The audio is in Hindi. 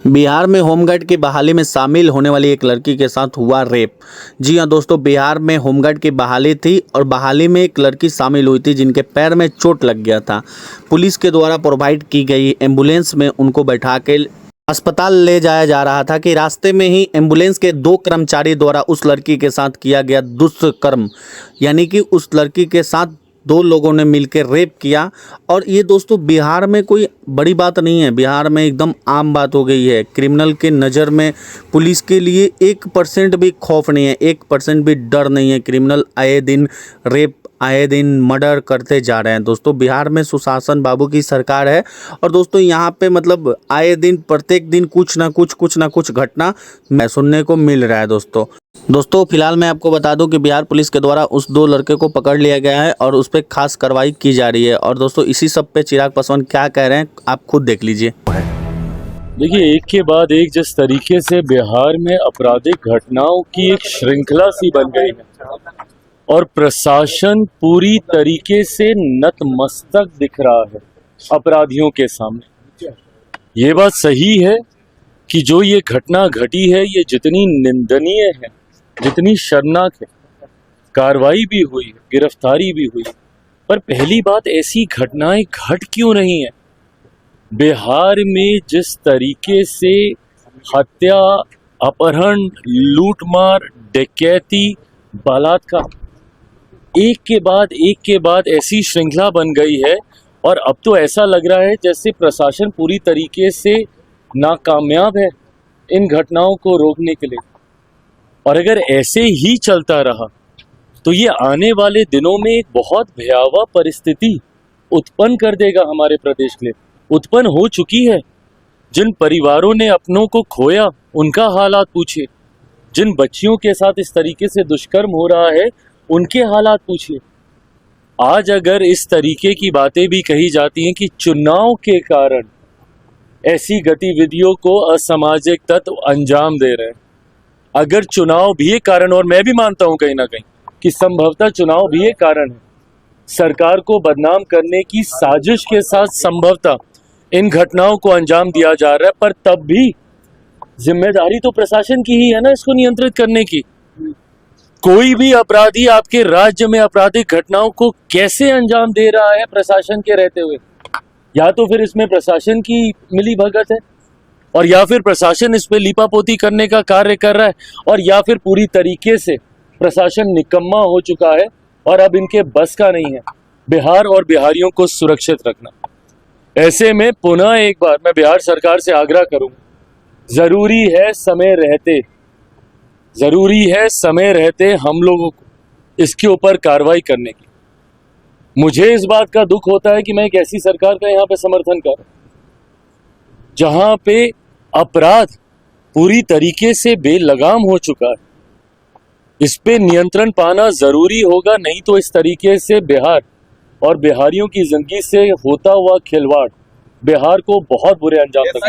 बिहार में होमगार्ड की बहाली में शामिल होने वाली एक लड़की के साथ हुआ रेप। जी हां दोस्तों, बिहार में होमगार्ड की बहाली थी और बहाली में एक लड़की शामिल हुई थी जिनके पैर में चोट लग गया था। पुलिस के द्वारा प्रोवाइड की गई एम्बुलेंस में उनको बैठा के अस्पताल ले जाया जा रहा था कि रास्ते में ही एम्बुलेंस के 2 कर्मचारी द्वारा उस लड़की के साथ किया गया दुष्कर्म, यानी कि उस लड़की के साथ 2 लोगों ने मिलकर रेप किया। और ये दोस्तों बिहार में कोई बड़ी बात नहीं है, बिहार में एकदम आम बात हो गई है। क्रिमिनल के नज़र में पुलिस के लिए 1% भी खौफ नहीं है, 1% भी डर नहीं है। क्रिमिनल आए दिन रेप, आए दिन मर्डर करते जा रहे हैं। दोस्तों बिहार में सुशासन बाबू की सरकार है और दोस्तों यहाँ पे मतलब आए दिन प्रत्येक दिन कुछ ना कुछ घटना सुनने को मिल रहा है। दोस्तों फिलहाल मैं आपको बता दूं कि बिहार पुलिस के द्वारा उस 2 लड़के को पकड़ लिया गया है और उस पर खास कार्रवाई की जा रही है। और दोस्तों इसी सब पे चिराग पासवान क्या कह रहे हैं आप खुद देख लीजिए। देखिए, एक के बाद एक जिस तरीके से बिहार में आपराधिक घटनाओं की एक श्रृंखला सी बन गई है और प्रशासन पूरी तरीके से नतमस्तक दिख रहा है अपराधियों के सामने। ये बात सही है कि जो ये घटना घटी है ये जितनी निंदनीय है, जितनी शर्मनाक है, कार्रवाई भी हुई है, गिरफ्तारी भी हुई है, पर पहली बात ऐसी घटनाएं घट क्यों नहीं है। बिहार में जिस तरीके से हत्या, अपहरण, लूटमार, डकैती, बलात्कार एक के बाद ऐसी श्रृंखला बन गई है और अब तो ऐसा लग रहा है जैसे प्रशासन पूरी तरीके से नाकामयाब है इन घटनाओं को रोकने के लिए। और अगर ऐसे ही चलता रहा तो ये आने वाले दिनों में एक बहुत भयावह परिस्थिति उत्पन्न कर देगा हमारे प्रदेश के लिए। उत्पन्न हो चुकी है। जिन परिवारों ने अपनों को खोया उनका हालात पूछिए, जिन बच्चियों के साथ इस तरीके से दुष्कर्म हो रहा है उनके हालात पूछिए। आज अगर इस तरीके की बातें भी कही जाती हैं कि चुनाव के कारण ऐसी गतिविधियों को असामाजिक तत्व अंजाम दे रहे हैं, अगर चुनाव भी एक कारण, और मैं भी मानता हूं कहीं ना कहीं कि संभवतः चुनाव भी एक कारण है, सरकार को बदनाम करने की साजिश के साथ संभवतः इन घटनाओं को अंजाम दिया जा रहा है, पर तब भी जिम्मेदारी तो प्रशासन की ही है ना इसको नियंत्रित करने की। कोई भी अपराधी आपके राज्य में आपराधिक घटनाओं को कैसे अंजाम दे रहा है प्रशासन के रहते हुए, या तो फिर इसमें प्रशासन की मिली भगत है और या फिर प्रशासन इस पे लीपापोती करने का कार्य कर रहा है, और या फिर पूरी तरीके से प्रशासन निकम्मा हो चुका है और अब इनके बस का नहीं है बिहार और बिहारियों को सुरक्षित रखना। ऐसे में पुनः एक बार मैं बिहार सरकार से आग्रह करूंगा, जरूरी है समय रहते हम लोगों को इसके ऊपर कार्रवाई करने की। मुझे इस बात का दुख होता है कि मैं एक ऐसी सरकार का यहाँ पे समर्थन कर रहा हूं जहां पे अपराध पूरी तरीके से बेलगाम हो चुका है। इस पे नियंत्रण पाना जरूरी होगा, नहीं तो इस तरीके से बिहार और बिहारियों की जिंदगी से होता हुआ खिलवाड़ बिहार को बहुत बुरे अंजाम तक